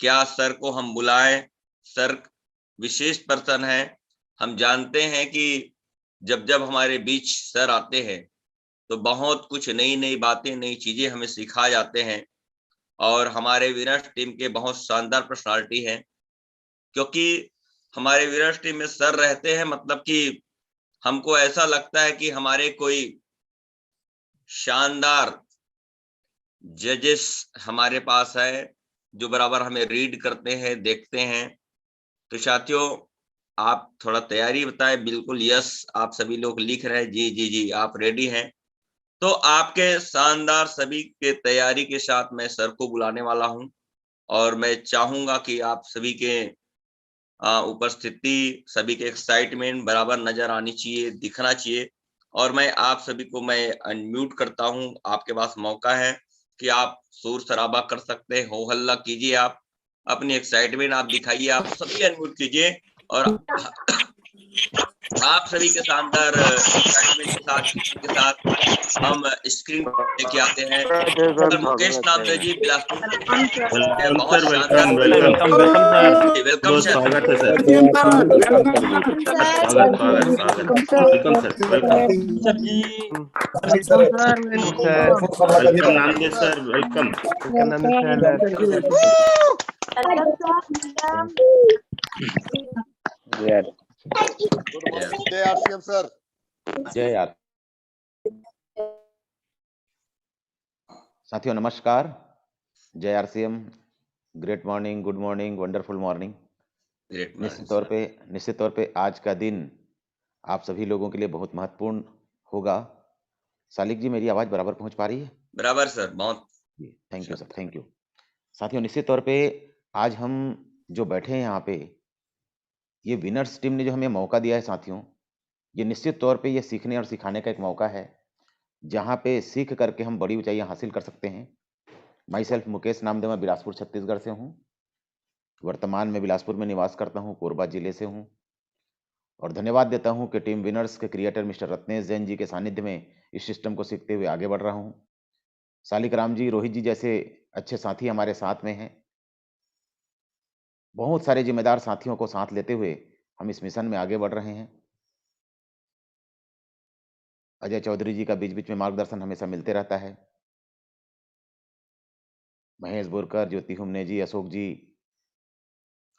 क्या सर को हम बुलाएं? सर विशेष पर्सन है। हम जानते हैं कि जब जब हमारे बीच सर आते हैं तो बहुत कुछ नई नई बातें, नई चीजें हमें सिखा जाते हैं। और हमारे विनर्स टीम के बहुत शानदार पर्सनालिटी है, क्योंकि हमारे विनर्स टीम में सर रहते हैं, मतलब कि हमको ऐसा लगता है कि हमारे कोई शानदार जजेस हमारे पास है, जो बराबर हमें रीड करते हैं, देखते हैं। तो साथियों, आप थोड़ा तैयारी बताएं। बिल्कुल यस, आप सभी लोग लिख रहे हैं, जी जी जी, आप रेडी हैं। तो आपके शानदार सभी के तैयारी के साथ मैं सर को बुलाने वाला हूं, और मैं चाहूंगा कि आप सभी के उपस्थिति, सभी के एक्साइटमेंट बराबर नजर आनी चाहिए, दिखना चाहिए। और मैं आप सभी को मैं अनम्यूट करता हूं। आपके पास मौका है कि आप शोर शराबा कर सकते हैं, हो हल्ला कीजिए, आप अपनी एक्साइटमेंट आप दिखाइए, आप सभी अनम्यूट कीजिए। और आप सभी के शानदार एक्साइटमेंट के साथ, खुशी के साथ हम स्क्रीन लेके आते हैं। सर मुकेश नामदेव जी, बिलासपुर से वेलकम बहुत सर, शानदार वेलकम सर। वेलकम बहुत सर। स्वागत है सर। स्वागत welcome sir, welcome Namdev sir, welcome. जय आरसीएम सर। जय यार साथियों, नमस्कार। जय RCM, great morning, good morning, wonderful morning. Great निश्चित तौर पे आज का दिन आप सभी लोगों के लिए बहुत महत्वपूर्ण होगा। सालिक जी, मेरी आवाज बराबर पहुंच पा रही है? बराबर सर, बहुत thank you sir, thank you. साथियों, निश्चित तौर पे आज हम जो बैठे हैं यहाँ पे, ये विनर्स टीम ने जो हमें मौका दिया है साथियों, ये निश्चित तौर पे ये सीखने और सिखाने का एक मौका है, जहाँ पे सीख करके हम बड़ी ऊंचाइयां हासिल कर सकते हैं। माई सेल्फ मुकेश नामदेव, मैं बिलासपुर छत्तीसगढ़ से हूँ। वर्तमान में बिलासपुर में निवास करता हूँ, कोरबा जिले से हूँ। और धन्यवाद देता हूँ कि टीम विनर्स के क्रिएटर मिस्टर रत्नेश जैन जी के सानिध्य में इस सिस्टम को सीखते हुए आगे बढ़ रहा हूँ। सालिक राम जी, रोहित जी जैसे अच्छे साथी हमारे साथ में हैं। बहुत सारे जिम्मेदार साथियों को साथ लेते हुए हम इस मिशन में आगे बढ़ रहे हैं। अजय चौधरी जी का बीच बीच में मार्गदर्शन हमेशा मिलते रहता है। महेश बोरकर, ज्योति हुमने जी, अशोक जी,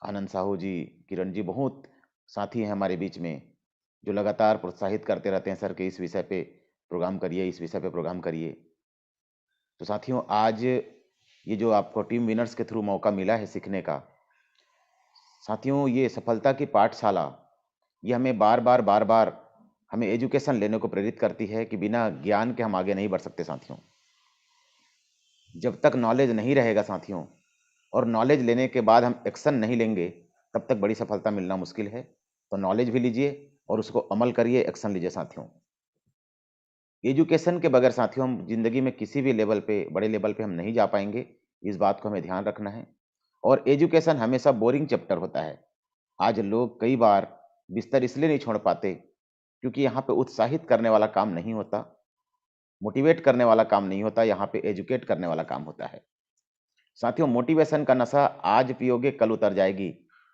आनंद साहू जी, किरण जी, बहुत साथी हैं हमारे बीच में, जो लगातार प्रोत्साहित करते रहते हैं सर कि इस विषय पे प्रोग्राम करिए, इस विषय पे प्रोग्राम करिए। तो साथियों, आज ये जो आपको टीम विनर्स के थ्रू मौका मिला है सीखने का, साथियों ये सफलता की पाठशाला, ये हमें बार बार हमें एजुकेशन लेने को प्रेरित करती है कि बिना ज्ञान के हम आगे नहीं बढ़ सकते साथियों। जब तक नॉलेज नहीं रहेगा साथियों, और नॉलेज लेने के बाद हम एक्शन नहीं लेंगे, तब तक बड़ी सफलता मिलना मुश्किल है। तो नॉलेज भी लीजिए और उसको अमल करिए, एक्शन लीजिए साथियों। एजुकेशन के बगैर साथियों हम जिंदगी में किसी भी लेवल पे, बड़े लेवल पे हम नहीं जा पाएंगे। इस बात को हमें ध्यान रखना है। और एजुकेशन हमेशा बोरिंग चैप्टर होता है। आज लोग कई बार बिस्तर इसलिए नहीं छोड़ पाते क्योंकि यहाँ पे उत्साहित करने वाला काम नहीं होता, मोटिवेट करने वाला काम नहीं होता, यहाँ पे एजुकेट करने वाला काम होता है। साथियों, मोटिवेशन का नशा आज पियोगे कल उतर जाएगी,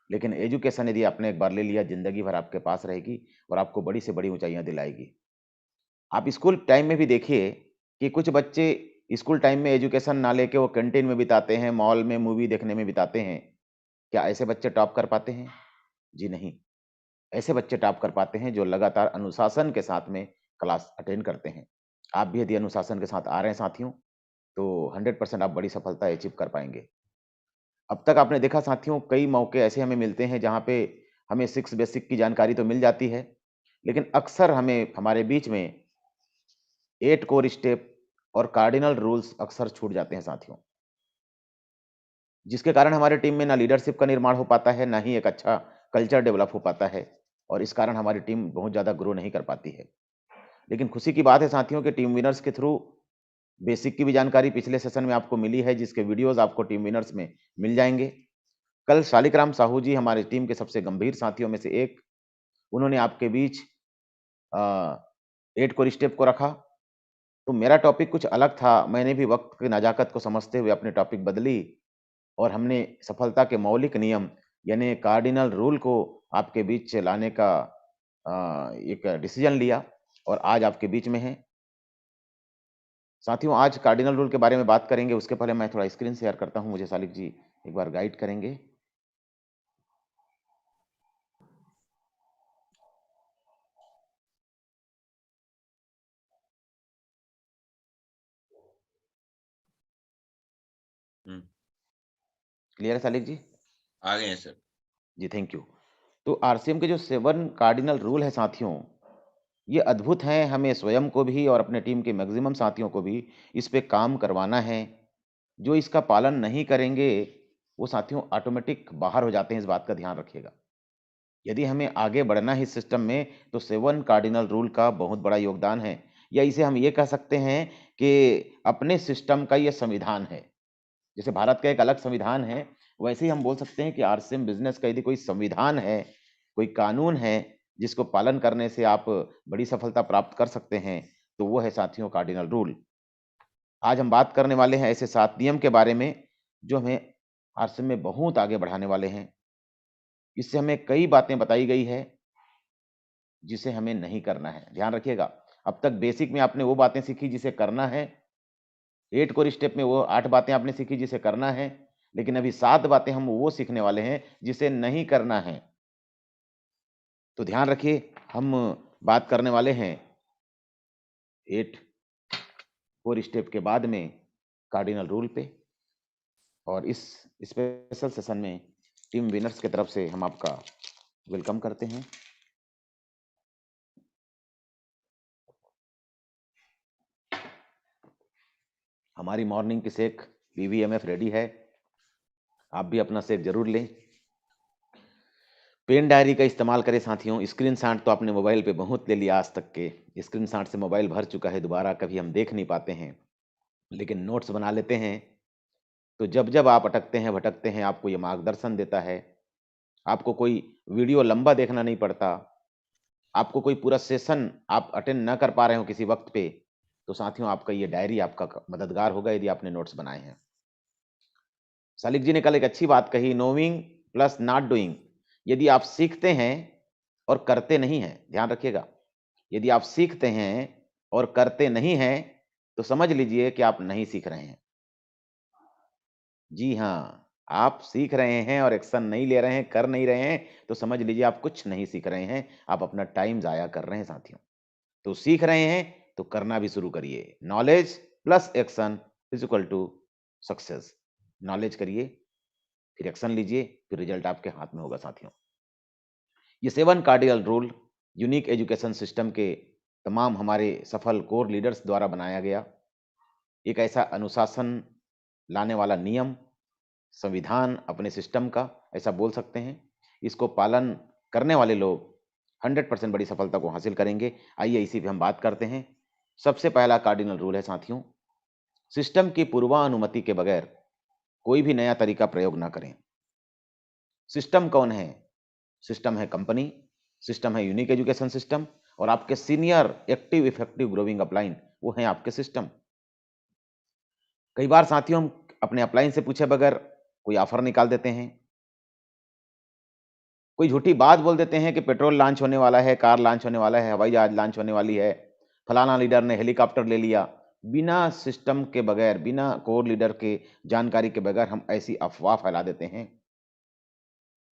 लेकिन एजुकेशन यदि आपने एक बार ले लिया, जिंदगी भर आपके पास रहेगी और आपको बड़ी से बड़ी ऊंचाइयां दिलाएगी। आप स्कूल टाइम में भी देखिए कि कुछ बच्चे स्कूल टाइम में एजुकेशन ना लेके वो कैंटीन में बिताते हैं, मॉल में मूवी देखने में बिताते हैं। क्या ऐसे बच्चे टॉप कर पाते हैं? जी नहीं। ऐसे बच्चे टॉप कर पाते हैं जो लगातार अनुशासन के साथ में क्लास अटेंड करते हैं। आप भी यदि अनुशासन के साथ आ रहे हैं साथियों, तो 100% आप बड़ी सफलता अचीव कर पाएंगे। अब तक आपने देखा साथियों, कई मौके ऐसे हमें मिलते हैं जहाँ पे हमें 6 बेसिक की जानकारी तो मिल जाती है, लेकिन अक्सर हमें हमारे बीच में 8 कोर स्टेप और कार्डिनल रूल्स अक्सर छूट जाते हैं साथियों, जिसके कारण हमारी टीम में ना लीडरशिप का निर्माण हो पाता है, ना ही एक अच्छा कल्चर डेवलप हो पाता है, और इस कारण हमारी टीम बहुत ज़्यादा ग्रो नहीं कर पाती है। लेकिन खुशी की बात है साथियों कि टीम विनर्स के थ्रू बेसिक की भी जानकारी पिछले सेशन में आपको मिली है, जिसके वीडियोस आपको टीम विनर्स में मिल जाएंगे। कल शालिकराम साहू जी हमारे टीम के सबसे गंभीर साथियों में से एक, उन्होंने आपके बीच 8 कोर स्टेप को रखा। तो मेरा टॉपिक कुछ अलग था, मैंने भी वक्त की नजाकत को समझते हुए अपनी टॉपिक बदली और हमने सफलता के मौलिक नियम यानी कार्डिनल रूल को आपके बीच लाने का एक डिसीजन लिया और आज आपके बीच में हैं। साथियों, आज कार्डिनल रूल के बारे में बात करेंगे, उसके पहले मैं थोड़ा स्क्रीन शेयर करता हूं, मुझे सालिक जी एक बार गाइड करेंगे। हम्म, क्लियर है सालिक जी? आ गए हैं सर। जी, थैंक यू। तो आरसीएम के जो 7 कार्डिनल रूल है साथियों, ये अद्भुत हैं, हमें स्वयं को भी और अपने टीम के मैक्सिमम साथियों को भी इस पे काम करवाना है। जो इसका पालन नहीं करेंगे, वो साथियों ऑटोमेटिक बाहर हो जाते हैं, इस बात का ध्यान रखिएगा। यदि हमें आगे बढ़ना है इस सिस्टम में, तो 7 कार्डिनल रूल का बहुत बड़ा योगदान है, या इसे हम ये कह सकते हैं कि अपने सिस्टम का ये संविधान है। जैसे भारत का एक अलग संविधान है, वैसे ही हम बोल सकते हैं कि आरसीएम बिज़नेस का यदि कोई संविधान है, कोई कानून है, जिसको पालन करने से आप बड़ी सफलता प्राप्त कर सकते हैं, तो वो है साथियों कार्डिनल रूल। आज हम बात करने वाले हैं ऐसे 7 नियम के बारे में, जो हमें आरसीएम में बहुत आगे बढ़ाने वाले हैं। इससे हमें कई बातें बताई गई है, जिसे हमें नहीं करना है। ध्यान रखिएगा, अब तक बेसिक में आपने वो बातें सीखी जिसे करना है, 8 कोर स्टेप में वो 8 बातें आपने सीखी जिसे करना है, लेकिन अभी 7 बातें हम वो सीखने वाले हैं जिसे नहीं करना है। तो ध्यान रखिए, हम बात करने वाले हैं 8 कोर स्टेप के बाद में कार्डिनल रूल पे, और इस स्पेशल सेशन में टीम विनर्स की तरफ से हम आपका वेलकम करते हैं। हमारी मॉर्निंग की शेक पीवीएमएफ रेडी है, आप भी अपना शेक जरूर लें। पेन डायरी का इस्तेमाल करें साथियों। स्क्रीनशॉट तो आपने मोबाइल पे बहुत ले लिया आज तक के, स्क्रीनशॉट से मोबाइल भर चुका है, दोबारा कभी हम देख नहीं पाते हैं, लेकिन नोट्स बना लेते हैं। तो जब जब आप अटकते हैं भटकते हैं, आपको ये मार्गदर्शन देता है। आपको कोई वीडियो लंबा देखना नहीं पड़ता, आपको कोई पूरा सेशन आप अटेंड ना कर पा रहे हो किसी वक्त पे, तो साथियों आपका ये डायरी आपका मददगार होगा यदि आपने नोट्स बनाए हैं। सालिक जी ने कल एक अच्छी बात कही, नोइंग प्लस नॉट डूइंग। यदि आप सीखते हैं और करते नहीं हैं, ध्यान रखिएगा, यदि आप सीखते हैं और करते नहीं हैं, तो समझ लीजिए कि आप नहीं सीख रहे हैं। जी हाँ, आप सीख रहे हैं और एक्शन नहीं ले रहे हैं, कर नहीं रहे हैं, तो समझ लीजिए आप कुछ नहीं सीख रहे हैं, आप अपना टाइम ज़ाया कर रहे हैं साथियों। तो सीख रहे हैं, तो करना भी शुरू करिए। Knowledge plus action is equal to success. Knowledge करिए, फिर एक्शन लीजिए, फिर रिजल्ट आपके हाथ में होगा साथियों। ये 7 cardinal rule unique education system के तमाम हमारे सफल कोर लीडर्स द्वारा बनाया गया एक ऐसा अनुशासन लाने वाला नियम, संविधान अपने सिस्टम का, ऐसा बोल सकते हैं। इसको पालन करने वाले लोग 100% बड़ी सफलता को हासिल करेंगे। आइए इसी पे हम बात करते हैं। सबसे पहला कार्डिनल रूल है साथियों, सिस्टम की पूर्वानुमति के बगैर कोई भी नया तरीका प्रयोग ना करें। सिस्टम कौन है? सिस्टम है कंपनी, सिस्टम है यूनिक एजुकेशन सिस्टम, और आपके senior active effective growing upline, वो हैं आपके सिस्टम। कई बार साथियों हम अपने अपलाइन से पूछे बगैर कोई ऑफर निकाल देते हैं, कोई झूठी बात बोल देते हैं कि पेट्रोल लॉन्च होने वाला है, कार लॉन्च होने वाला है, हवाई जहाज लॉन्च होने वाली है, फलाना लीडर ने हेलीकॉप्टर ले लिया। बिना सिस्टम के बगैर, बिना कोर लीडर के जानकारी के बगैर हम ऐसी अफवाह फैला देते हैं,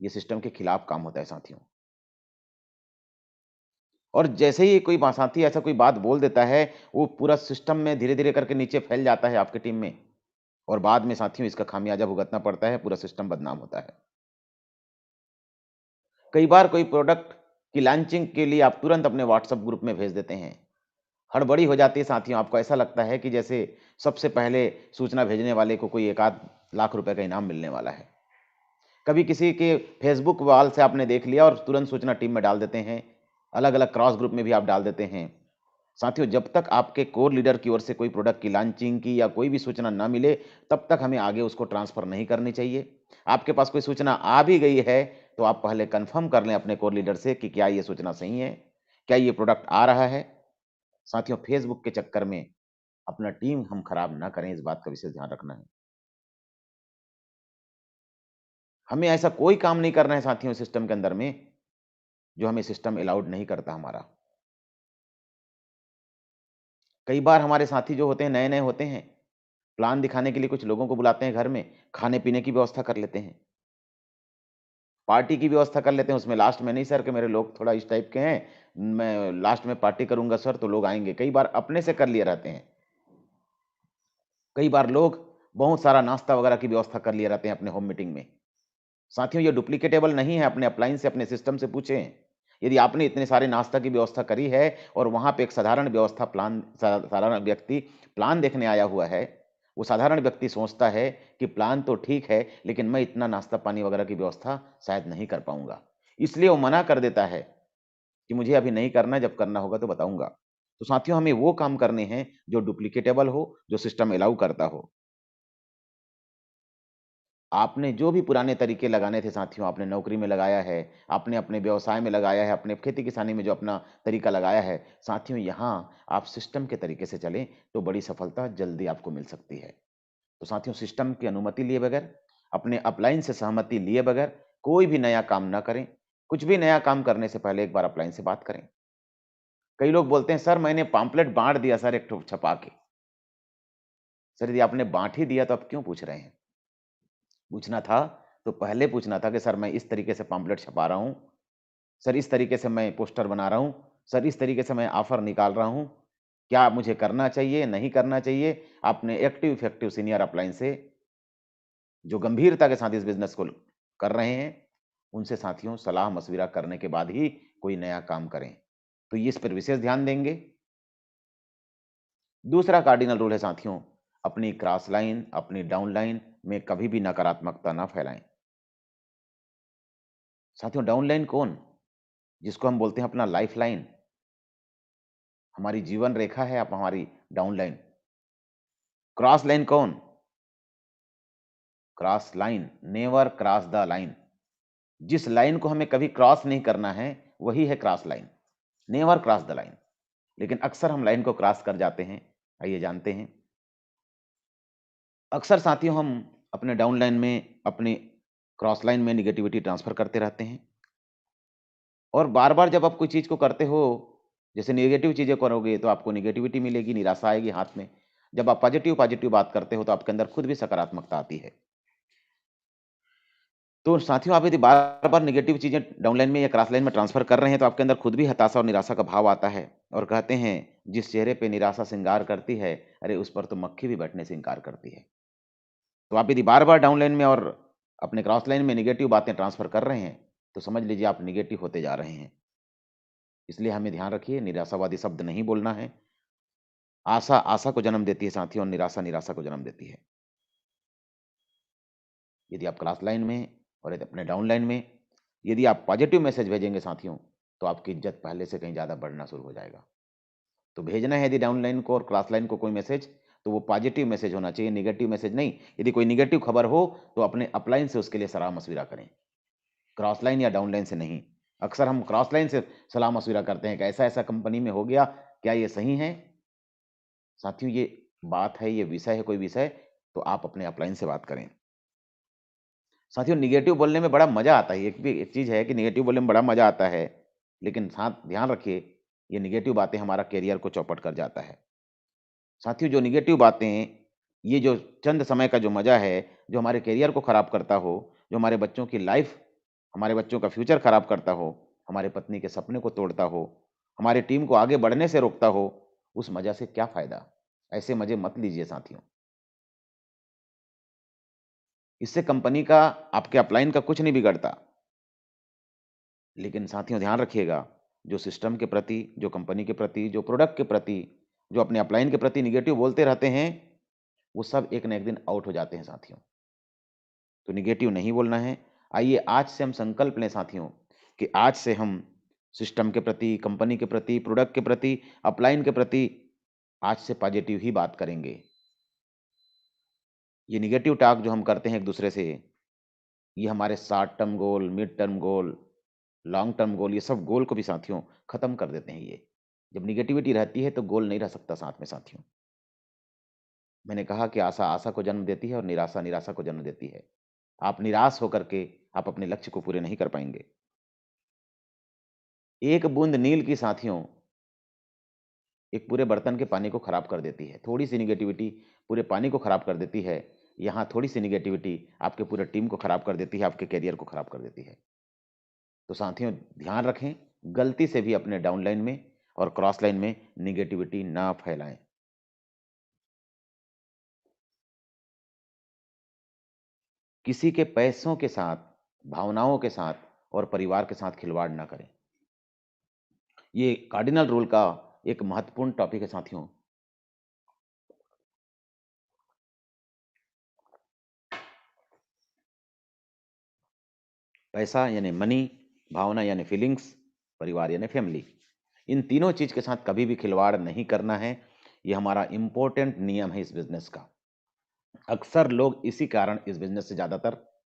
ये सिस्टम के खिलाफ काम होता है साथियों। और जैसे ही कोई साथी ऐसा कोई बात बोल देता है, वो पूरा सिस्टम में धीरे-धीरे करके नीचे फैल जाता है आपकी टीम में, और बाद में साथियों इसका खामियाजा भुगतना पड़ता है, पूरा सिस्टम बदनाम होता है। कई बार कोई प्रोडक्ट की लॉन्चिंग के लिए आप तुरंत अपने व्हाट्सएप ग्रुप में भेज देते हैं। हड़बड़ी हो जाती है साथियों, आपको ऐसा लगता है कि जैसे सबसे पहले सूचना भेजने वाले को कोई 1 आध लाख रुपए का इनाम मिलने वाला है। कभी किसी के फेसबुक वॉल से आपने देख लिया और तुरंत सूचना टीम में डाल देते हैं। अलग-अलग क्रॉस ग्रुप में भी आप डाल देते हैं। साथियों, जब तक आपके कोर लीडर की ओर से कोई प्रोडक्ट की लॉन्चिंग की या कोई भी सूचना ना मिले, तब तक हमें आगे उसको ट्रांसफ़र नहीं करनी चाहिए। आपके पास कोई सूचना आ भी गई है, तो आप पहले कन्फर्म कर लें अपने कोर लीडर से कि क्या ये सूचना सही है? क्या ये प्रोडक्ट आ रहा है? साथियों, फेसबुक के चक्कर में अपना टीम हम खराब ना करें, इस बात का विशेष ध्यान रखना है। हमें ऐसा कोई काम नहीं करना है साथियों सिस्टम के अंदर में, जो हमें सिस्टम अलाउड नहीं करता हमारा। कई बार हमारे साथी जो होते हैं, नए-नए होते हैं, प्लान दिखाने के लिए कुछ लोगों को बुलाते हैं घर में, खाने-पीने की व्यवस्था कर लेते हैं। पार्टी की व्यवस्था कर लेते हैं, उसमें लास्ट में नहीं सर कि मेरे लोग थोड़ा इस टाइप के हैं, मैं लास्ट में पार्टी करूँगा सर तो लोग आएँगे। कई बार अपने से कर लिए रहते हैं। कई बार लोग बहुत सारा नाश्ता वगैरह की व्यवस्था कर लिए रहते हैं अपने होम मीटिंग में। साथियों ये डुप्लीकेटेबल नहीं है, अपने अप्लायंस से, अपने सिस्टम से पूछें। यदि आपने इतने सारे नाश्ता की व्यवस्था करी है और वहाँ पे एक साधारण व्यवस्था प्लान साधारण व्यक्ति प्लान देखने आया हुआ है, वो साधारण व्यक्ति सोचता है कि प्लान तो ठीक है, लेकिन मैं इतना नाश्ता पानी वगैरह की व्यवस्था शायद नहीं कर पाऊँगा। इसलिए वो मना कर देता है कि मुझे अभी नहीं करना है, जब करना होगा तो बताऊँगा। तो साथियों हमें वो काम करने हैं जो डुप्लीकेटेबल हो, जो सिस्टम अलाउ करता हो। आपने जो भी पुराने तरीके लगाने थे साथियों, आपने नौकरी में लगाया है, आपने अपने व्यवसाय में लगाया है, अपने खेती-किसानी में जो अपना तरीका लगाया है, साथियों यहाँ आप सिस्टम के तरीके से चलें, तो बड़ी सफलता जल्दी आपको मिल सकती है। तो साथियों सिस्टम की अनुमति लिए बगैर, अपने अपलाइन से सहमति लिए बगैर कोई भी नया काम ना करें। कुछ भी नया काम करने से पहले एक बार अपलाइन से बात करें। कई लोग बोलते हैं, "सर मैंने पम्पलेट बाँट दिया सर एक ठो छपा के।" सर यदि आपने बाँट ही दिया तो आप क्यों पूछ रहे हैं? पूछना था, तो पहले पूछना था कि सर मैं इस तरीके से पम्पलेट छपा रहा हूँ, सर इस तरीके से मैं पोस्टर बना रहा हूँ, सर इस तरीके से मैं ऑफ़र निकाल रहा हूँ, क्या मुझे करना चाहिए, नहीं करना चाहिए? आपने एक्टिव इफेक्टिव सीनियर अपलाइन से जो गंभीरता के साथ इस बिज़नेस को कर रहे हैं, उनसे साथियों सलाह-मशविरा करने के बाद ही कोई नया काम करें। तो ये इस पर विशेष ध्यान देंगे। दूसरा कार्डिनल रूल है साथियों, अपनी क्रॉस लाइन, अपनी डाउन लाइन में कभी भी नकारात्मकता ना फैलाएँ। साथियों डाउन लाइन कौन? जिसको हम बोलते हैं अपना लाइफ लाइन, हमारी जीवन रेखा है अब हमारी डाउन लाइन। क्रॉस लाइन कौन? Cross line, never cross the line. जिस लाइन को हमें कभी क्रॉस नहीं करना है, वही है cross line. Never cross the line. लेकिन अक्सर हम लाइन को क्रॉस कर जाते हैं। आइए जानते हैं। अक्सर साथियों हम अपने डाउन लाइन में, अपने क्रॉस लाइन में नेगेटिविटी ट्रांसफर करते रहते हैं। और बार-बार जब आप कोई चीज़ को करते हो, जैसे नेगेटिव चीज़ें करोगे तो आपको नेगेटिविटी मिलेगी, निराशा आएगी हाथ में। जब आप पॉजिटिव-पॉजिटिव बात करते हो तो आपके अंदर खुद भी सकारात्मकता आती है। तो साथियों आप यदि बार-बार नेगेटिव चीज़ें डाउन लाइन में या क्रॉस लाइन में ट्रांसफ़र कर रहे हैं तो आपके अंदर खुद भी हताशा और निराशा का भाव आता है और कहते हैं, जिस चेहरे पे निराशा श्रृंगार करती है, अरे उस पर तो मक्खी भी बैठने से इनकार करती है। तो आप यदि बार-बार डाउन लाइन में और अपने क्रॉस लाइन में नेगेटिव बातें ट्रांसफ़र कर रहे हैं, तो समझ लीजिए आप नेगेटिव होते जा रहे हैं। इसलिए हमें ध्यान रखिए, निराशावादी शब्द नहीं बोलना है। आशा, आशा को जन्म देती है साथियों और निराशा, निराशा को जन्म देती है। यदि आप क्रॉस लाइन में और यदि अपने डाउन लाइन में, यदि आप पॉजिटिव मैसेज भेजेंगे साथियों, तो आपकी इज़्ज़त पहले से कहीं ज़्यादा बढ़ना शुरू हो जाएगा। तो भेजना है यदि डाउन लाइन को और क्रॉस लाइन को कोई मैसेज, तो वो पॉजिटिव मैसेज होना चाहिए, नेगेटिव मैसेज नहीं। यदि कोई नेगेटिव खबर हो, तो अपने अपलाइन से उसके लिए सलाह-मशविरा करें। क्रॉस लाइन या डाउन लाइन से नहीं। अक्सर हम क्रॉस लाइन से सलाह-मशविरा करते हैं कि ऐसा-ऐसा कंपनी में हो गया, क्या ये सही है? साथियों ये बात है, ये विषय है कोई विषय, तो आप अपने अपलाइन से बात करें। साथियों नेगेटिव बोलने में बड़ा मज़ा आता है, एक चीज़ है कि नेगेटिव बोलने में बड़ा मज़ा आता है, लेकिन साथ ध्यान रखिए, ये नेगेटिव बातें हमारा करियर को चौपट कर जाता है। साथियों जो नेगेटिव बातें, ये जो चंद समय का जो मज़ा है, जो हमारे करियर को खराब करता हो, जो हमारे बच्चों की लाइफ़, हमारे बच्चों का फ्यूचर खराब करता हो, हमारे पत्नी के सपने को तोड़ता हो, हमारी टीम को आगे बढ़ने से रोकता हो, उस मज़ा से क्या फ़ायदा? ऐसे मज़े मत लीजिए साथियों। इससे कंपनी का, आपके अपलाइन का कुछ नहीं बिगड़ता। लेकिन साथियों ध्यान रखिएगा, जो सिस्टम के प्रति, जो कंपनी के प्रति, जो प्रोडक्ट के प्रति, जो अपने अपलाइन के प्रति नेगेटिव बोलते रहते हैं, वो सब एक ना एक दिन आउट हो जाते हैं साथियों। तो नेगेटिव नहीं बोलना है। आइए आज से हम संकल्प लें साथियों, कि आज से हम सिस्टम के प्रति, कंपनी के प्रति, प्रोडक्ट के प्रति, अपलाइन के प्रति आज से पॉजिटिव ही बात करेंगे। ये नेगेटिव टॉक जो हम करते हैं एक-दूसरे से, ये हमारे short term goal, mid term goal, long term goal, ये सब गोल को भी साथियों खत्म कर देते हैं ये। जब नेगेटिविटी रहती है तो गोल नहीं रह सकता साथ में साथियों। मैंने कहा कि आशा आशा को जन्म देती है और निराशा निराशा को जन्म देती है। आप निराश होकर के आप अपने लक्ष्य को पूरे नहीं कर पाएंगे। एक बूंद नील की साथियों एक पूरे बर्तन के पानी को खराब कर देती है। थोड़ी सी निगेटिविटी पूरे पानी को खराब कर देती है। यहाँ थोड़ी सी निगेटिविटी आपके पूरे टीम को खराब कर देती है, आपके करियर को खराब कर देती है। तो साथियों ध्यान रखें, गलती से भी अपने डाउनलाइन में और क्रॉस लाइन में निगेटिविटी ना फैलाएं। किसी के पैसों के साथ, भावनाओं के साथ और परिवार के साथ खिलवाड़ ना करें। ये कार्डिनल रूल का एक महत्वपूर्ण टॉपिक है साथियों। पैसा यानी मनी, भावना यानी फीलिंग्स, परिवार यानी फैमिली। इन तीनों चीज के साथ कभी भी खिलवाड़ नहीं करना है। ये हमारा इंपॉर्टेंट नियम है इस बिजनेस का। अक्सर लोग इसी कारण इस बिजनेस से ज्यादातर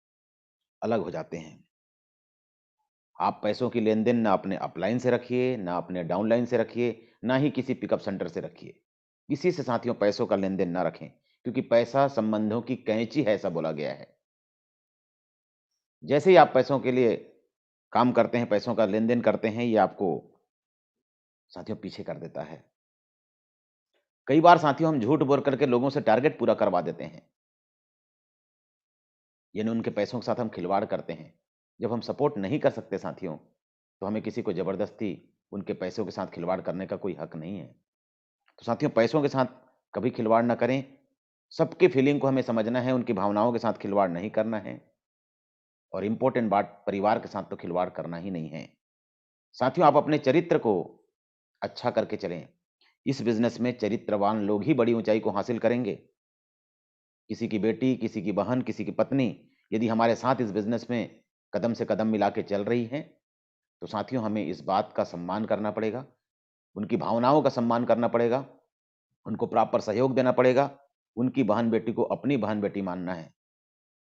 अलग हो जाते हैं। आप पैसों की लेन-देन ना अपने अपलाइन से रखिए, ना अपने डाउनलाइन से रखिए, ना ही किसी पिकअप सेंटर से रखिए। किसी से साथियों पैसों का लेन-देन ना रखें, क्योंकि पैसा संबंधों की कैंची है ऐसा बोला गया है। जैसे ही आप पैसों के लिए काम करते हैं, पैसों का लेन-देन करते हैं, ये आपको साथियों पीछे कर देता है। कई बार साथियों हम झूठ बोल करके लोगों से टारगेट पूरा करवा देते हैं। यानी उनके पैसों के साथ हम खिलवाड़ करते हैं। जब हम सपोर्ट नहीं कर सकते साथियों, तो हमें किसी को ज़बरदस्ती उनके पैसों के साथ खिलवाड़ करने का कोई हक नहीं है। तो साथियों पैसों के साथ कभी खिलवाड़ ना करें। सबकी फीलिंग को हमें समझना है, उनकी भावनाओं के साथ खिलवाड़ नहीं करना है। और इम्पोर्टेंट बात परिवार के साथ तो खिलवाड़ करना ही नहीं है। साथियों आप अपने चरित्र को अच्छा करके चलें। इस बिज़नेस में चरित्रवान लोग ही बड़ी ऊँचाई को हासिल करेंगे। किसी की बेटी, किसी की बहन, किसी की पत्नी यदि हमारे साथ इस बिज़नेस में कदम से कदम मिला के चल रही हैं, तो साथियों हमें इस बात का सम्मान करना पड़ेगा, उनकी भावनाओं का सम्मान करना पड़ेगा, उनको प्रॉपर सहयोग देना पड़ेगा, उनकी बहन-बेटी को अपनी बहन-बेटी मानना है,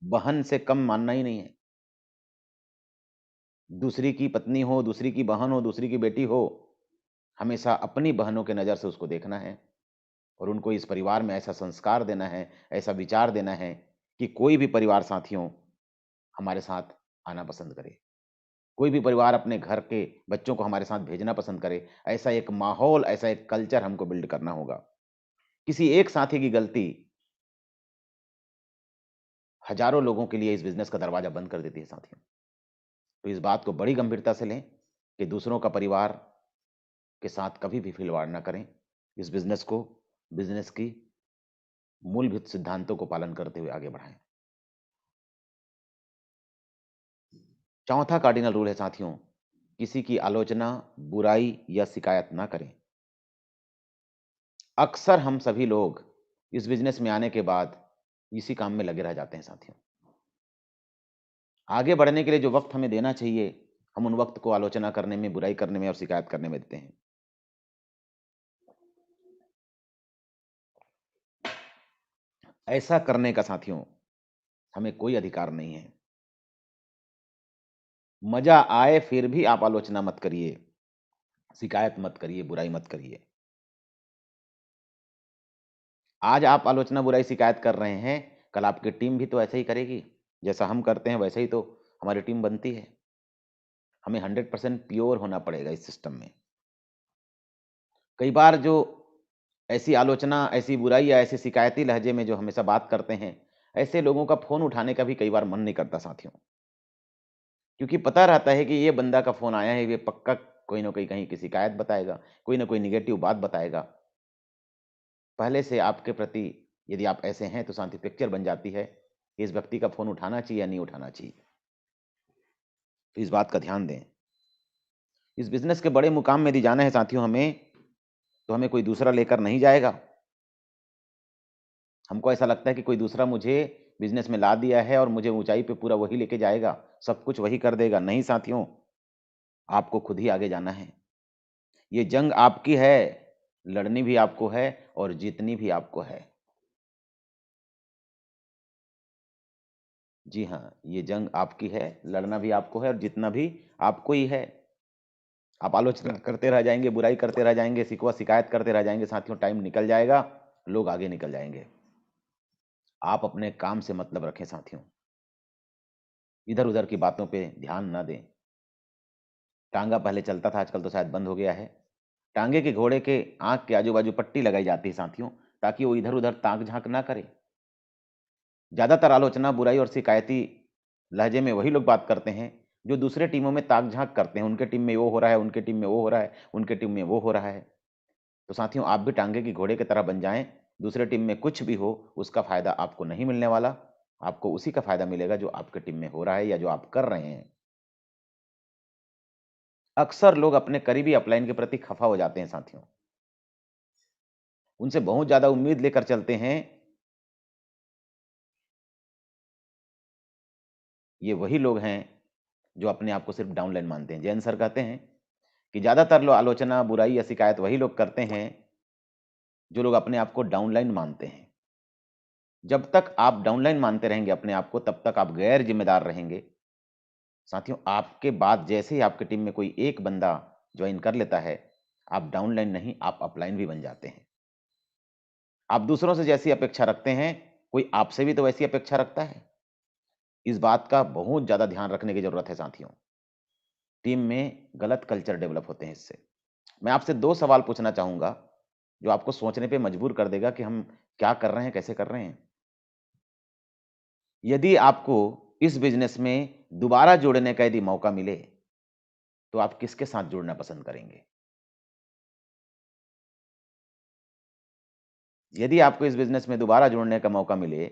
बहन से कम मानना ही नहीं है। दूसरी की पत्नी हो, दूसरी की बहन हो, दूसरी की बेटी हो, हमेशा अपनी बहनों के नज़र से उसको देखना है और उनको इस परिवार में ऐसा संस्कार देना है, ऐसा विचार देना है कि कोई भी परिवार साथियों हमारे साथ आना पसंद करे। कोई भी परिवार अपने घर के बच्चों को हमारे साथ भेजना पसंद करे, ऐसा एक माहौल, ऐसा एक कल्चर हमको बिल्ड करना होगा। किसी एक साथी की गलती हज़ारों लोगों के लिए इस बिज़नेस का दरवाज़ा बंद कर देती है साथियों। तो इस बात को बड़ी गंभीरता से लें कि दूसरों का परिवार के साथ कभी भी खिलवाड़ ना करें। इस बिज़नेस की मूलभूत सिद्धांतों को पालन करते हुए आगे बढ़ाएँ। चौथा कार्डिनल रूल है साथियों, किसी की आलोचना, बुराई या शिकायत ना करें। अक्सर हम सभी लोग इस बिज़नेस में आने के बाद इसी काम में लगे रह जाते हैं साथियों। आगे बढ़ने के लिए जो वक़्त हमें देना चाहिए, हम उन वक़्त को आलोचना करने में, बुराई करने में और शिकायत करने में देते हैं। ऐसा करने का साथियों हमें कोई अधिकार नहीं है। मज़ा आए फिर भी आप आलोचना मत करिए, शिकायत मत करिए, बुराई मत करिए। आज आप आलोचना, बुराई, शिकायत कर रहे हैं, कल आपकी टीम भी तो ऐसा ही करेगी। जैसा हम करते हैं वैसे ही तो हमारी टीम बनती है। हमें 100% प्योर होना पड़ेगा इस सिस्टम में। कई बार जो ऐसी आलोचना, ऐसी बुराई या ऐसे शिकायती लहजे में जो हमेशा बात करते हैं, ऐसे लोगों का फ़ोन उठाने का भी कई बार मन नहीं करता साथियों। क्योंकि पता रहता है कि ये बंदा का फ़ोन आया है, ये पक्का कोई न कोई कहीं की शिकायत बताएगा, कोई न कोई नेगेटिव बात बताएगा। पहले से आपके प्रति यदि आप ऐसे हैं तो साथियों पिक्चर बन जाती है, कि इस व्यक्ति का फ़ोन उठाना चाहिए या नहीं उठाना चाहिए। तो इस बात का ध्यान दें। इस बिज़नेस के बड़े मुकाम में यदि जाना है साथियों हमें, तो हमें कोई दूसरा लेकर नहीं जाएगा। हमको ऐसा लगता है कि कोई दूसरा मुझे बिज़नेस में ला दिया है और मुझे ऊँचाई पे पूरा वही लेके जाएगा, सब कुछ वही कर देगा। नहीं साथियों, आपको खुद ही आगे जाना है। ये जंग आपकी है, लड़नी भी आपको है और जीतनी भी आपको है। जी हाँ, ये जंग आपकी है, लड़ना भी आपको है और जीतना भी आपको ही है। आप आलोचना करते रह जाएँगे, बुराई करते रह जाएँगे, शिकवा शिकायत करते रह जाएँगे साथियों, टाइम निकल जाएगा, लोग आगे निकल जाएँगे। आप अपने काम से मतलब रखें साथियों। इधर-उधर की बातों पे ध्यान ना दें। टाँगा पहले चलता था, आजकल तो शायद बंद हो गया है। टाँगे के घोड़े के आँख के आजू-बाजू पट्टी लगाई जाती है साथियों, ताकि वो इधर-उधर ताक-झाँक ना करे। ज़्यादातर आलोचना, बुराई और शिकायती लहजे में वही लोग बात करते हैं, जो दूसरे टीमों में ताक-झाँक करते हैं। उनके टीम में वो हो रहा है, उनके टीम में वो हो रहा है, उनके टीम में वो हो रहा है। तो साथियों, आप भी टाँगे के घोड़े की तरह बन जाएँ। दूसरे टीम में कुछ भी हो, उसका फ़ायदा आपको नहीं मिलने वाला। आपको उसी का फ़ायदा मिलेगा जो आपके टीम में हो रहा है या जो आप कर रहे हैं। अक्सर लोग अपने करीबी अपलाइन के प्रति खफ़ा हो जाते हैं साथियों। उनसे बहुत ज़्यादा उम्मीद लेकर चलते हैं। ये वही लोग हैं जो अपने आप को सिर्फ़ डाउनलाइन मानते हैं। जैन सर कहते हैं कि ज़्यादातर लो आलोचना, बुराई या शिकायत वही लोग करते हैं, जो लोग अपने आप को डाउनलाइन मानते हैं। जब तक आप डाउनलाइन मानते रहेंगे अपने आप को, तब तक आप गैर ज़िम्मेदार रहेंगे। साथियों, आपके बाद जैसे ही आपकी टीम में कोई एक बंदा जॉइन कर लेता है, आप डाउनलाइन नहीं, आप अपलाइन भी बन जाते हैं। आप दूसरों से जैसी अपेक्षा रखते हैं, कोई आपसे भी तो वैसी अपेक्षा रखता है। इस बात का बहुत ज़्यादा ध्यान रखने की ज़रूरत है साथियों। टीम में गलत कल्चर डेवलप होते हैं इससे। मैं आपसे 2 सवाल पूछना चाहूँगा, जो आपको सोचने पे मजबूर कर देगा कि हम क्या कर रहे हैं, कैसे कर रहे हैं? यदि आपको इस बिज़नेस में दोबारा जुड़ने का यदि मौका मिले, तो आप किसके साथ जुड़ना पसंद करेंगे? यदि आपको इस बिज़नेस में दोबारा जुड़ने का मौका मिले,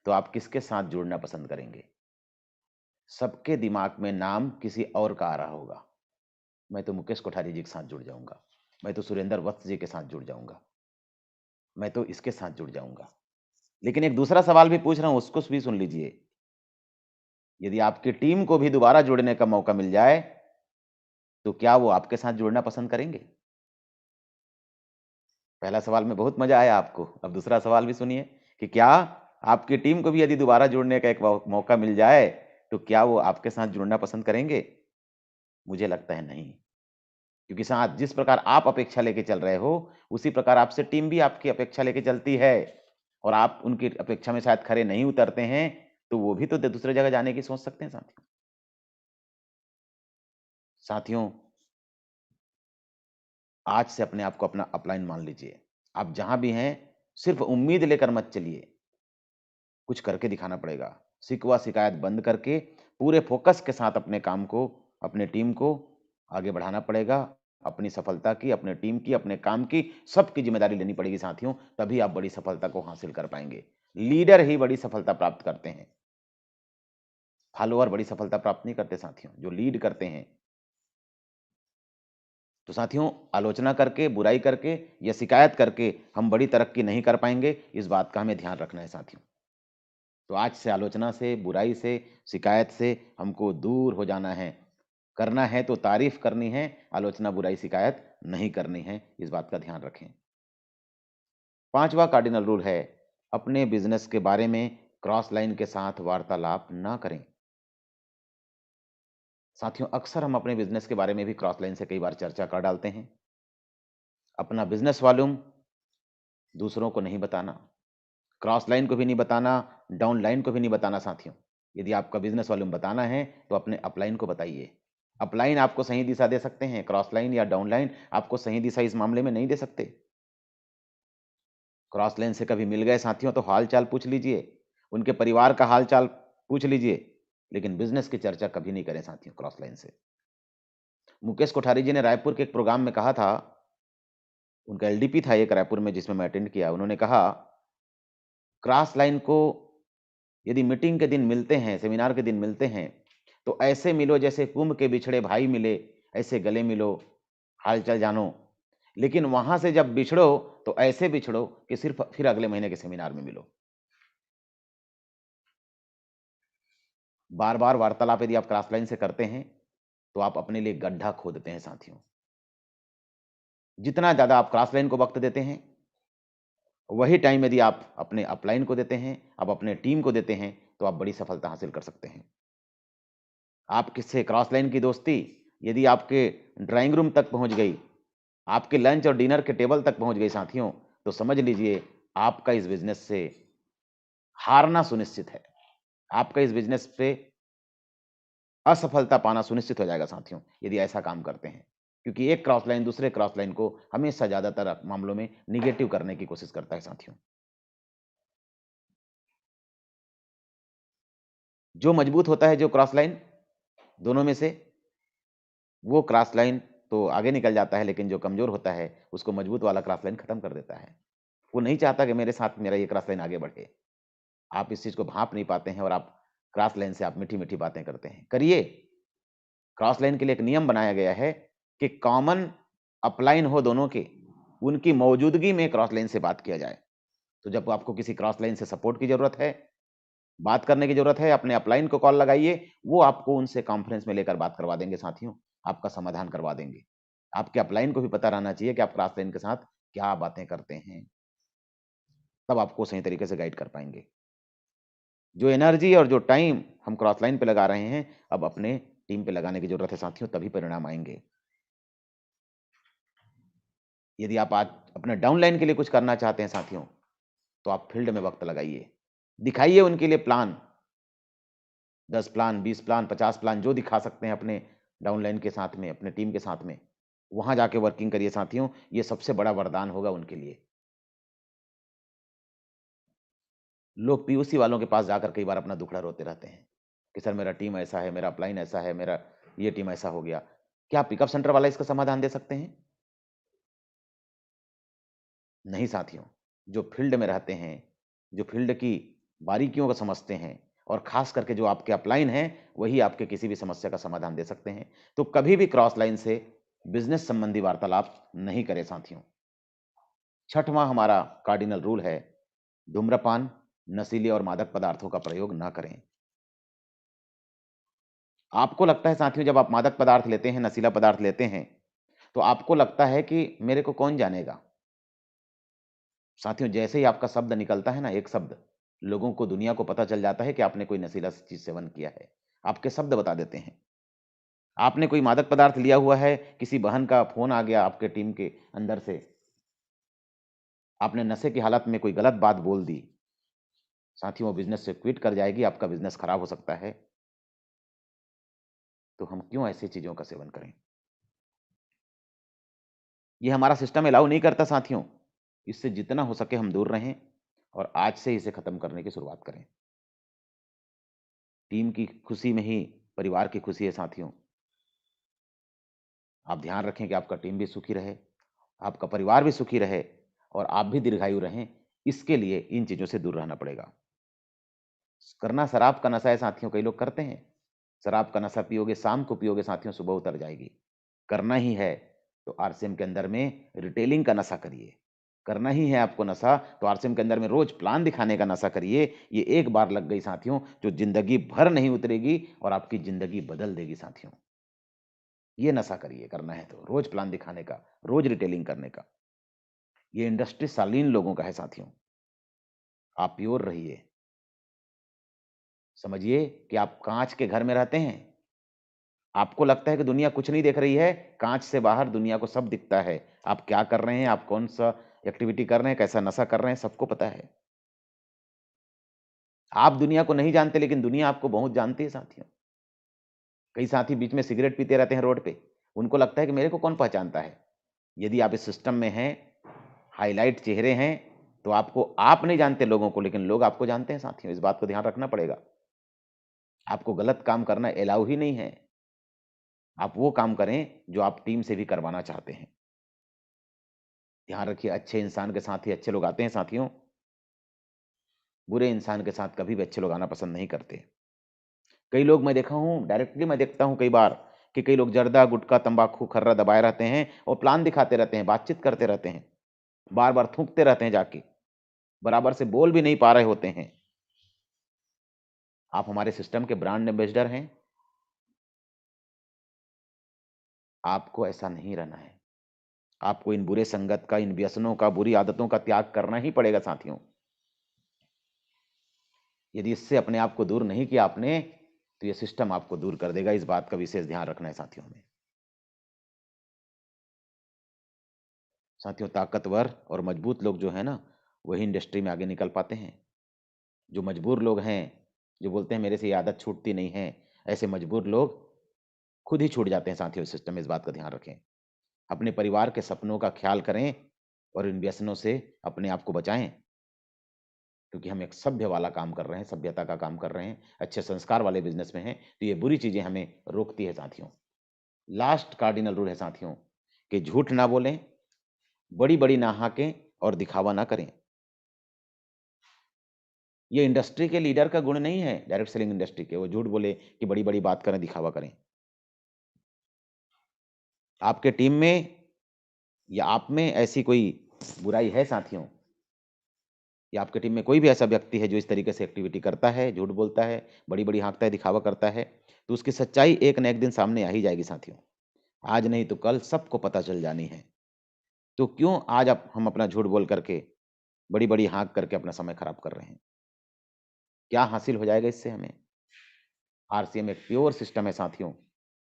तो आप किसके साथ जुड़ना पसंद करेंगे? सबके दिमाग में नाम किसी और का आ रहा होगा। मैं तो मुकेश कोठारी जी के साथ जुड़ जाऊँगा। मैं तो सुरेंद्र वत्स जी के साथ जुड़ जाऊँगा। मैं तो इसके साथ जुड़ जाऊँगा। लेकिन एक दूसरा सवाल भी पूछ रहा हूँ, उसको भी सुन लीजिए। यदि आपकी टीम को भी दोबारा जुड़ने का मौका मिल जाए, तो क्या वो आपके साथ जुड़ना पसंद करेंगे? पहला सवाल में बहुत मज़ा आया आपको। अब दूसरा सवाल भी सुनिए कि क्या आपकी टीम को भी यदि दोबारा जुड़ने का एक मौका मिल जाए, तो क्या वो आपके साथ जुड़ना पसंद करेंगे? मुझे लगता है नहीं। क्योंकि साथ जिस प्रकार आप अपेक्षा लेके चल रहे हो, उसी प्रकार आपसे टीम भी आपकी अपेक्षा लेके चलती है और आप उनकी अपेक्षा में शायद खरे नहीं उतरते हैं, तो वो भी तो द दूसरी जगह जाने की सोच सकते हैं साथियों। साथियों, आज से अपने आप को अपना अपलाइन मान लीजिए। आप जहाँ भी हैं, सिर्फ़ उम्मीद लेकर मत चलिए, कुछ करके दिखाना पड़ेगा। शिकवा-शिकायत बंद करके पूरे फ़ोकस के साथ अपने काम को, अपने टीम को आगे बढ़ाना पड़ेगा। अपनी सफलता की, अपने टीम की, अपने काम की, सबकी ज़िम्मेदारी लेनी पड़ेगी साथियों, तभी आप बड़ी सफलता को हासिल कर पाएँगे। लीडर ही बड़ी सफलता प्राप्त करते हैं। फॉलोवर बड़ी सफलता प्राप्त नहीं करते साथियों, जो लीड करते हैं। तो साथियों, आलोचना करके, बुराई करके या शिकायत करके हम बड़ी तरक्की नहीं कर पाएँगे, इस बात का हमें ध्यान रखना है साथियों। तो आज से आलोचना से, बुराई से, शिकायत से हमको दूर हो जाना है। करना है तो तारीफ़ करनी है, आलोचना, बुराई, शिकायत नहीं करनी है, इस बात का ध्यान रखें। 5वां कार्डिनल रूल है, अपने बिज़नेस के बारे में क्रॉस लाइन के साथ वार्तालाप ना करें। साथियों, अक्सर हम अपने बिज़नेस के बारे में भी क्रॉस लाइन से कई बार चर्चा कर डालते हैं। अपना बिज़नेस वॉल्यूम दूसरों को नहीं बताना, क्रॉस लाइन को भी नहीं बताना, डाउन लाइन को भी नहीं बताना साथियों। यदि आपका बिज़नेस वॉल्यूम बताना है, तो अपने अपलाइन को बताइए। अपलाइन आपको सही दिशा दे सकते हैं, क्रॉस लाइन या डाउन लाइन आपको सही दिशा इस मामले में नहीं दे सकते। क्रॉस लाइन से कभी मिल गए साथियों तो हाल-चाल पूछ लीजिए, उनके परिवार का हाल-चाल पूछ लीजिए, लेकिन बिज़नेस की चर्चा कभी नहीं करें साथियों क्रॉस लाइन से। मुकेश कोठारी जी ने रायपुर के एक प्रोग्राम में कहा था, उनका एलडीपी था एक रायपुर में जिसमें मैं अटेंड किया, उन्होंने कहा, क्रॉस लाइन को यदि मीटिंग के दिन मिलते हैं, सेमिनार के दिन मिलते हैं, तो ऐसे मिलो जैसे कुंभ के बिछड़े भाई मिले, ऐसे गले मिलो, हाल-चाल जानो। लेकिन वहाँ से जब बिछड़ो, तो ऐसे बिछड़ो कि सिर्फ़ फिर अगले महीने के सेमिनार में मिलो। बार-बार वार्तालाप यदि आप क्रॉस लाइन से करते हैं, तो आप अपने लिए गड्ढा खोदते हैं साथियों। जितना ज़्यादा आप क्रॉस लाइन को वक़्त देते हैं, वही टाइम यदि आप अपने अपलाइन को देते हैं, आप अपने टीम को देते हैं, तो आप बड़ी सफलता हासिल कर सकते हैं। आप किससे क्रॉस लाइन की दोस्ती यदि आपके ड्राइंग रूम तक पहुँच गई, आपके लंच और डिनर के टेबल तक पहुँच गई साथियों, तो समझ लीजिए आपका इस बिज़नेस से हारना सुनिश्चित है। आपका इस बिज़नेस पे असफलता पाना सुनिश्चित हो जाएगा साथियों, यदि ऐसा काम करते हैं। क्योंकि एक क्रॉस लाइन दूसरे क्रॉस लाइन को हमेशा ज़्यादातर मामलों में नेगेटिव करने की कोशिश करता है साथियों। जो मजबूत होता है जो क्रॉस लाइन दोनों में से, वो क्रॉस लाइन तो आगे निकल जाता है, लेकिन जो कमज़ोर होता है, उसको मजबूत वाला क्रॉस लाइन खत्म कर देता है। वो नहीं चाहता कि मेरे साथ मेरा ये क्रॉस लाइन आगे बढ़े। आप इस चीज़ को भाँप नहीं पाते हैं और आप क्रॉस लाइन से आप मीठी-मीठी बातें करते हैं। करिए, क्रॉस लाइन के लिए एक नियम बनाया गया है कि कॉमन अपलाइन हो दोनों के, उनकी मौजूदगी में क्रॉस लाइन से बात किया जाए। तो जब आपको किसी क्रॉस लाइन से सपोर्ट की ज़रूरत है, बात करने की ज़रूरत है, अपने अपलाइन को कॉल लगाइए, वो आपको उनसे कॉन्फ्रेंस में लेकर बात करवा देंगे साथियों, आपका समाधान करवा देंगे। आपके अपलाइन को भी पता रहना चाहिए कि आप क्रॉस लाइन के साथ क्या बातें करते हैं, तब आपको सही तरीके से गाइड कर पाएँगे। जो एनर्जी और जो टाइम हम क्रॉस लाइन पे लगा रहे हैं, अब अपने टीम पे लगाने की ज़रूरत है साथियों, तभी परिणाम आएँगे। यदि आप आज अपने डाउनलाइन के लिए कुछ करना चाहते हैं साथियों, तो आप फील्ड में वक़्त लगाइए। दिखाइए उनके लिए प्लान, 10 प्लान, 20 प्लान, 50 प्लान जो दिखा सकते हैं अपने डाउनलाइन के साथ में, अपने टीम के साथ में। वहाँ जाके वर्किंग करिए साथियों, ये सबसे बड़ा वरदान होगा उनके लिए। लोग पीओसी वालों के पास जाकर कई बार अपना दुखड़ा रोते रहते हैं, कि सर मेरा टीम ऐसा है, मेरा अपलाइन ऐसा है, मेरा ये टीम ऐसा हो गया। क्या पिकअप सेंटर वाला इसका समाधान दे सकते हैं? नहीं साथियों, जो फील्ड में रहते हैं, जो फील्ड की बारीकियों को समझते हैं और ख़ास करके जो आपके अपलाइन हैं, वही आपके किसी भी समस्या का समाधान दे सकते हैं। तो कभी भी क्रॉस लाइन से बिज़नेस संबंधी वार्तालाप नहीं करें साथियों। छठवां हमारा कार्डिनल रूल है, धूम्रपान, नशीले और मादक पदार्थों का प्रयोग न करें। आपको लगता है साथियों जब आप मादक पदार्थ लेते हैं, नशीला पदार्थ लेते हैं, तो आपको लगता है कि मेरे को कौन जानेगा? साथियों जैसे ही आपका शब्द निकलता है ना, एक शब्द, लोगों को, दुनिया को पता चल जाता है कि आपने कोई नशीला चीज़ सेवन किया है। आपके शब्द बता देते हैं। आपने कोई मादक पदार्थ लिया हुआ है, किसी बहन का फ़ोन आ गया आपके टीम के अंदर से, आपने नशे की हालत में कोई गलत बात बोल दी, साथियों वो बिज़नेस से क्विट कर जाएगी, आपका बिज़नेस खराब हो सकता है। तो हम क्यों ऐसी चीज़ों का सेवन करें? ये हमारा सिस्टम अलाउ नहीं करता साथियों। इससे जितना हो सके हम दूर रहें और आज से इसे खत्म करने की शुरुआत करें। टीम की खुशी में ही परिवार की खुशी है साथियों। आप ध्यान रखें कि आपका टीम भी सुखी रहे, आपका परिवार भी सुखी रहे और आप भी दीर्घायु रहें। इसके लिए इन चीज़ों से दूर रहना पड़ेगा। करना शराब का नशा है साथियों, कई लोग करते हैं। शराब का नशा पियोगे, शाम को पियोगे साथियों, सुबह उतर जाएगी। करना ही है तो आरसीएम के अंदर में रिटेलिंग का नशा करिए। करना ही है आपको नशा तो आरसीएम के अंदर में रोज प्लान दिखाने का नशा करिए। ये एक बार लग गई साथियों, जो जिंदगी भर नहीं उतरेगी और आपकी जिंदगी बदल देगी साथियों। ये नशा करिए, करना है तो रोज प्लान दिखाने का, रोज रिटेलिंग करने का। ये इंडस्ट्री शालीन लोगों का है साथियों। आप प्योर रहिए। समझिए कि आप कांच के घर में रहते हैं। आपको लगता है कि दुनिया कुछ नहीं देख रही है, काँच से बाहर दुनिया को सब दिखता है। आप क्या कर रहे हैं, आप कौन-सा एक्टिविटी कर रहे हैं, कैसा नशा कर रहे हैं, सबको पता है। आप दुनिया को नहीं जानते, लेकिन दुनिया आपको बहुत जानती है साथियों। कई साथी बीच में सिगरेट पीते रहते हैं रोड पे, उनको लगता है कि मेरे को कौन पहचानता है। यदि आप इस सिस्टम में हैं, हाइलाइट चेहरे हैं, तो आपको आप नहीं जानते लोगों को, लेकिन लोग आपको जानते हैं साथियों, इस बात को ध्यान रखना पड़ेगा। आपको गलत काम करना अलाउ ही नहीं है। आप वो काम करें, जो आप टीम से भी करवाना चाहते हैं। ध्यान रखिए, अच्छे इंसान के साथ ही अच्छे लोग आते हैं साथियों। बुरे इंसान के साथ कभी भी अच्छे लोग आना पसंद नहीं करते। कई लोग मैं देखा हूँ, डायरेक्टली मैं देखता हूँ कई बार कि कई लोग जर्दा, गुटखा, तंबाकू, खर्रा दबाए रहते हैं और प्लान दिखाते रहते हैं, बातचीत करते रहते हैं। बार-बार थूकते रहते हैं जाके, बराबर से बोल भी नहीं पा रहे होते हैं। आप हमारे सिस्टम के ब्रांड एम्बेसडर हैं। आपको ऐसा नहीं रहना है। आपको इन बुरे संगत का, इन व्यसनों का, बुरी आदतों का त्याग करना ही पड़ेगा साथियों। यदि इससे अपने आप को दूर नहीं किया आपने, तो ये सिस्टम आपको दूर कर देगा। इस बात का विशेष ध्यान रखना है साथियों में। साथियों ताकतवर और मजबूत लोग जो हैं ना, वही इंडस्ट्री में आगे निकल पाते हैं। जो मजबूर लोग हैं, जो बोलते हैं मेरे से ये आदत छूटती नहीं है, ऐसे मजबूर लोग खुद ही छूट जाते हैं साथियों इस सिस्टम में, इस बात का ध्यान रखें। अपने परिवार के सपनों का ख्याल करें और इन व्यसनों से अपने आप को बचाएँ। क्योंकि हम एक सभ्य वाला काम कर रहे हैं, सभ्यता का काम कर रहे हैं, अच्छे संस्कार वाले बिज़नेस में हैं, तो ये बुरी चीज़ें हमें रोकती है साथियों। लास्ट कार्डिनल रूल है साथियों कि झूठ ना बोलें, बड़ी-बड़ी ना हाकें और दिखावा ना करें। ये इंडस्ट्री के लीडर का गुण नहीं है, डायरेक्ट सेलिंग इंडस्ट्री के, वो झूठ बोले कि बड़ी-बड़ी बात करें, दिखावा करें। आपके टीम में या आप में ऐसी कोई बुराई है साथियों? या आपकी टीम में कोई भी ऐसा व्यक्ति है जो इस तरीके से एक्टिविटी करता है, झूठ बोलता है, बड़ी-बड़ी हाँकता है, दिखावा करता है, तो उसकी सच्चाई एक न एक दिन सामने आ ही जाएगी साथियों। आज नहीं तो कल सबको पता चल जानी है। तो क्यों आज आप हम अपना झूठ बोल करके, बड़ी-बड़ी हाँक करके अपना समय खराब कर रहे हैं? क्या हासिल हो जाएगा इससे हमें? आरसीएम एक प्योर सिस्टम है साथियों।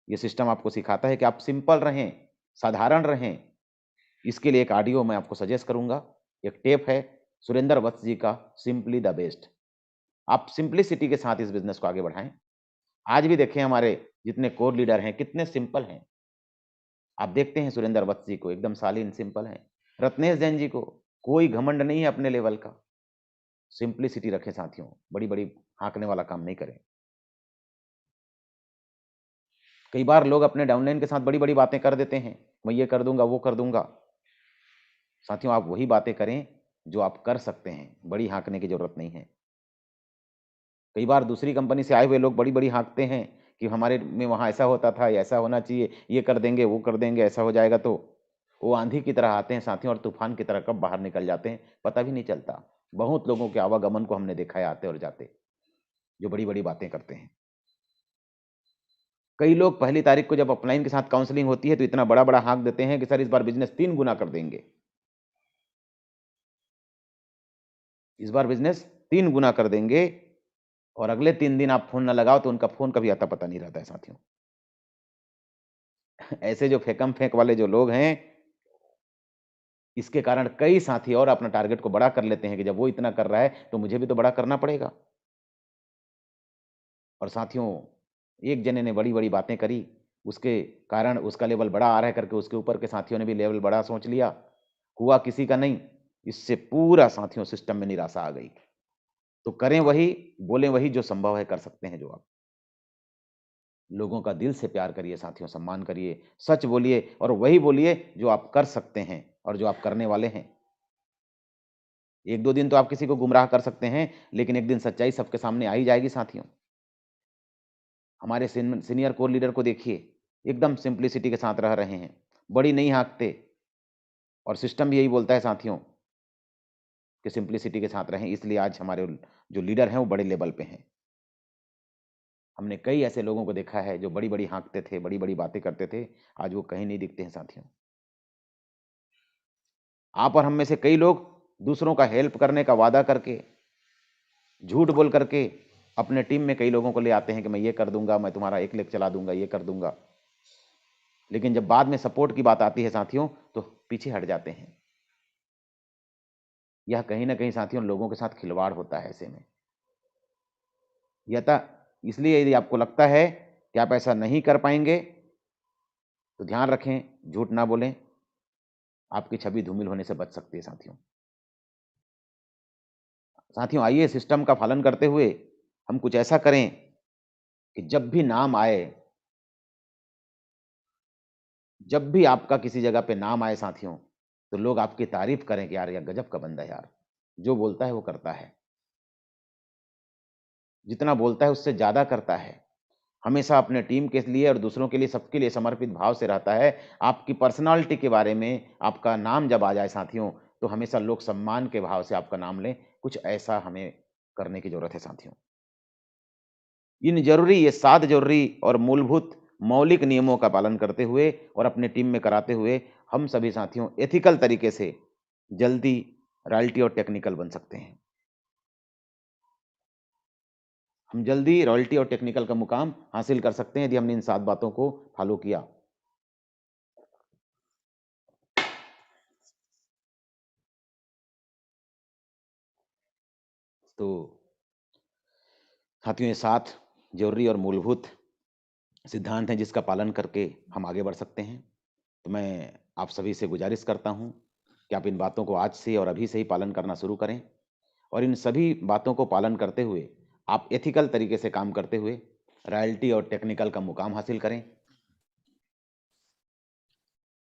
ये सिस्टम आपको सिखाता है कि आप सिंपल रहें, साधारण रहें। इसके लिए एक ऑडियो मैं आपको सजेस्ट करूँगा। एक टेप है सुरेंद्र वत्स जी का सिंपली द बेस्ट। आप सिंप्लिसिटी के साथ इस बिज़नेस को आगे बढ़ाएँ। आज भी देखें हमारे जितने कोर लीडर हैं, कितने सिंपल हैं। आप देखते हैं सुरेंद्र वत्स जी को एकदम शालीन सिंपल हैं। रत्नेश जैन जी को कोई घमंड नहीं है अपने लेवल का। सिंप्लिसिटी रखें साथियों, बड़ी-बड़ी हाँकने वाला काम नहीं करें। कई बार लोग अपने डाउनलाइन के साथ बड़ी-बड़ी बातें कर देते हैं, मैं ये कर दूँगा, वो कर दूँगा। साथियों आप वही बातें करें, जो आप कर सकते हैं, बड़ी हाँकने की ज़रूरत नहीं है। कई बार दूसरी कंपनी से आए हुए लोग बड़ी-बड़ी हाँकते हैं कि हमारे में वहाँ ऐसा होता था, ऐसा होना चाहिए, ये कर देंगे, वो कर देंगे, ऐसा हो जाएगा तो वो आंधी की तरह आते हैं साथियों और तूफान की तरह कब बाहर निकल जाते हैं, पता भी नहीं चलता। बहुत लोगों के आवागमन को हमने देखा है आते और जाते, जो बड़ी-बड़ी बातें करते हैं। कई लोग पहली तारीख को जब अपलाइन के साथ काउंसलिंग होती है तो इतना बड़ा-बड़ा हाँक देते हैं कि सर इस बार बिज़नेस 3 गुना कर देंगे। इस बार बिज़नेस 3 गुना कर देंगे और अगले 3 दिन आप फ़ोन ना लगाओ तो उनका फ़ोन का भी अता-पता नहीं रहता है साथियों। ऐसे जो फेकम-फेंक वाले जो लोग हैं, इसके कारण कई साथी और अपना टारगेट को बड़ा कर लेते हैं कि जब वो इतना कर रहा है, तो मुझे भी तो बड़ा करना पड़ेगा। और साथियों, एक जने ने बड़ी-बड़ी बातें करी, उसके कारण उसका लेवल बड़ा आ रहा है करके उसके ऊपर के साथियों ने भी लेवल बड़ा सोच लिया। हुआ किसी का नहीं, इससे पूरा साथियों सिस्टम में निराशा आ गई। तो करें वही, बोलें वही जो संभव है कर सकते हैं जो आप। लोगों का दिल से प्यार करिए साथियों, सम्मान करिए, सच बोलिए और वही बोलिए जो आप कर सकते हैं और जो आप करने वाले हैं। 1-2 दिन तो आप किसी को गुमराह कर सकते हैं, लेकिन एक दिन सच्चाई सबके सामने आ ही जाएगी साथियों। हमारे सीनियर कोर लीडर को देखिए, एकदम सिंप्लिसिटी के साथ रह रहे हैं, बड़ी नहीं हाँकते और सिस्टम भी यही बोलता है साथियों कि सिंप्लिसिटी के साथ रहें, इसलिए आज हमारे जो लीडर हैं, वो बड़े लेवल पे हैं। हमने कई ऐसे लोगों को देखा है जो बड़ी-बड़ी हाँकते थे, बड़ी-बड़ी बातें करते थे, आज वो कहीं नहीं दिखते हैं साथियों। आप और हम में से कई लोग दूसरों का हेल्प करने का वादा करके, झूठ बोल करके अपने टीम में कई लोगों को ले आते हैं कि मैं ये कर दूँगा, मैं तुम्हारा 1 लेग चला दूँगा, ये कर दूँगा। लेकिन जब बाद में सपोर्ट की बात आती है साथियों, तो पीछे हट जाते हैं। यह कहीं न कहीं साथियों लोगों के साथ खिलवाड़ होता है ऐसे में। यथा इसलिए यदि आपको लगता है कि आप ऐसा नहीं कर पाएँगे, तो ध्यान रखें, झूठ ना बोलें, आपकी छवि धूमिल होने से बच सकती है साथियों। साथियों आइए सिस्टम का पालन करते हुए हम कुछ ऐसा करें कि जब भी आपका किसी जगह पे नाम आए साथियों, तो लोग आपकी तारीफ़ करें कि यार ये गज़ब का बंदा है यार। जो बोलता है वो करता है। जितना बोलता है उससे ज़्यादा करता है। हमेशा अपने टीम के लिए और दूसरों के लिए सबके लिए समर्पित भाव से रहता है। आपकी पर्सनैलिटी के बारे में आपका नाम जब आ जाए साथियों, तो हमेशा लोग सम्मान के भाव से आपका नाम लें। कुछ ऐसा हमें करने की ज़रूरत है साथियों। ये 7 ज़रूरी और मूलभूत मौलिक नियमों का पालन करते हुए और अपनी टीम में कराते हुए, हम सभी साथियों एथिकल तरीके से जल्दी रॉयल्टी और टेक्निकल बन सकते हैं। हम जल्दी रॉयल्टी और टेक्निकल का मुकाम हासिल कर सकते हैं यदि हमने इन 7 बातों को फॉलो किया। तो साथियों ये 7 ज़रूरी और मूलभूत सिद्धांत हैं जिसका पालन करके हम आगे बढ़ सकते हैं। तो मैं आप सभी से गुजारिश करता हूँ कि आप इन बातों को आज से और अभी से ही पालन करना शुरू करें और इन सभी बातों को पालन करते हुए आप एथिकल तरीके से काम करते हुए रॉयल्टी और टेक्निकल का मुकाम हासिल करें।